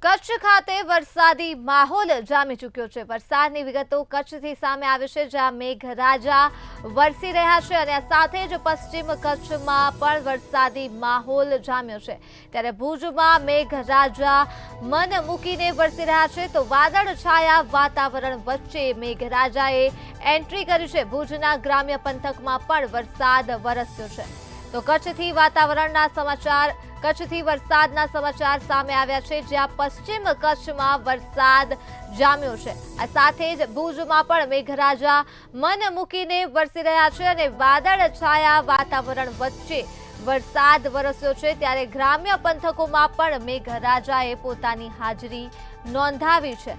કચ્છ ખાતે વરસાદી માહોલ જામી ચૂક્યો છે। વરસાદની વિગતો કચ્છથી સામે આવી છે, જ્યાં મેઘરાજા વરસી રહ્યા છે અને સાથે જ પશ્ચિમ કચ્છમાં પણ વરસાદી માહોલ જામ્યો છે। ત્યારે ભુજમાં મેઘરાજા મન મૂકીને વરસી રહ્યા છે, તો વાદળછાયા વાતાવરણ વચ્ચે મેઘરાજાએ એન્ટ્રી કરી છે। ભુજના ગ્રામ્ય પંથકમાં પણ વરસાદ વરસ્યો છે। તો કચ્છથી વરસાદના સમાચાર સામે આવ્યા છે, જ્યાં પશ્ચિમ કચ્છમાં વરસાદ જામ્યો છે। આ સાથે જ ભુજમાં પણ મેઘરાજા મન મૂકીને વરસી રહ્યા છે અને વાદળછાયા વાતાવરણ વચ્ચે વરસાદ વરસ્યો છે। ત્યારે ગ્રામ્ય પંથકોમાં પણ મેઘરાજાએ પોતાની હાજરી નોંધાવી છે।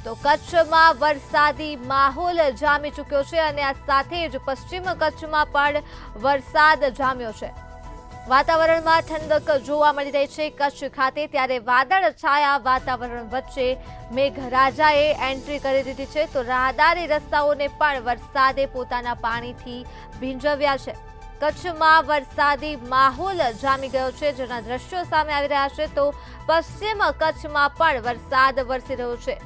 તો કચ્છમાં વરસાદી માહોલ જામી ચૂક્યો છે અને આ સાથે જ પશ્ચિમ કચ્છમાં પણ વરસાદ જામ્યો છે। વાતાવરણમાં ઠંડક જોવા મળી રહી છે કચ્છ ખાતે। ત્યારે વાદળછાયા વાતાવરણ વચ્ચે મેઘરાજાએ એન્ટ્રી કરી દીધી છે, તો રાહદારી રસ્તાઓને પણ વરસાદે પોતાના પાણીથી ભીંજવ્યા છે। કચ્છમાં વરસાદી માહોલ જામી ગયો છે, જેના દ્રશ્યો સામે આવી રહ્યા છે। તો પશ્ચિમ કચ્છમાં પણ વરસાદ વરસી રહ્યો છે।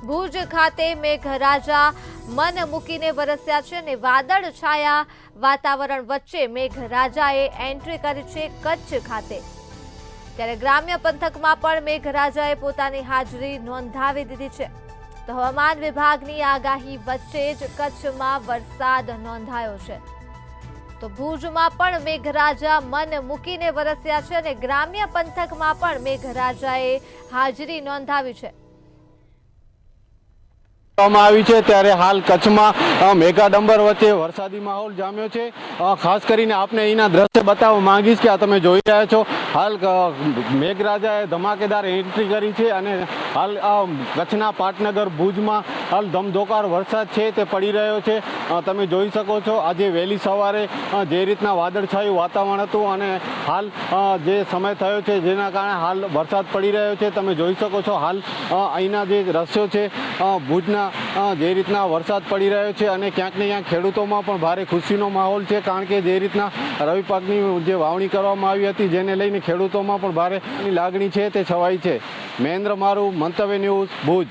ભુજ ખાતે મેઘરાજા મન મૂકીને વરસ્યા છે અને વાદળછાયા વાતાવરણ વચ્ચે મેઘરાજાએ એન્ટ્રી કરી છે કચ્છ ખાતે। ત્યારે ગ્રામ્ય પંથકમાં પણ મેઘરાજાએ પોતાની હાજરી નોંધાવી દીધી છે। તો હવામાન વિભાગની આગાહી વચ્ચે જ કચ્છમાં વરસાદ નોંધાયો છે। તો ભુજમાં પણ મેઘરાજા મન મૂકીને વરસ્યા છે અને ગ્રામ્ય પંથકમાં પણ મેઘરાજાએ હાજરી નોંધાવી છે। આવી છે ત્યારે હાલ કચ્છમાં મેઘાડંબર વચ્ચે વરસાદી માહોલ જામ્યો છે। ખાસ કરીને આપને અહીંના દ્રશ્ય બતાવવા માંગીશ કે આ તમે જોઈ રહ્યા છો, હાલ મેઘરાજાએ ધમાકેદાર એન્ટ્રી કરી છે અને હાલ કચ્છના પાટનગર ભુજમાં હાલ ધમધોકાર વરસાદ છે તે પડી રહ્યો છે। તમે જોઈ શકો છો, આજે વહેલી સવારે જે રીતના વાદળછાયું વાતાવરણ હતું અને હાલ જે સમય થયો છે જેના કારણે હાલ વરસાદ પડી રહ્યો છે। તમે જોઈ શકો છો હાલ અહીંના જે દ્રશ્યો છે ભુજના જે રીતના વરસાદ પડી રહ્યો છે અને ક્યાંક ને ક્યાંક ખેડૂતોમાં પણ ભારે ખુશીનો માહોલ છે, કારણ કે જે રીતના રવિ પાકની જે વાવણી કરવામાં આવી હતી જેને લઈને ખેડૂતોમાં પણ ભારે લાગણી છે તે છવાઈ છે। મહેન્દ્ર મારું, મંતવ્ય ન્યૂઝ, ભુજ।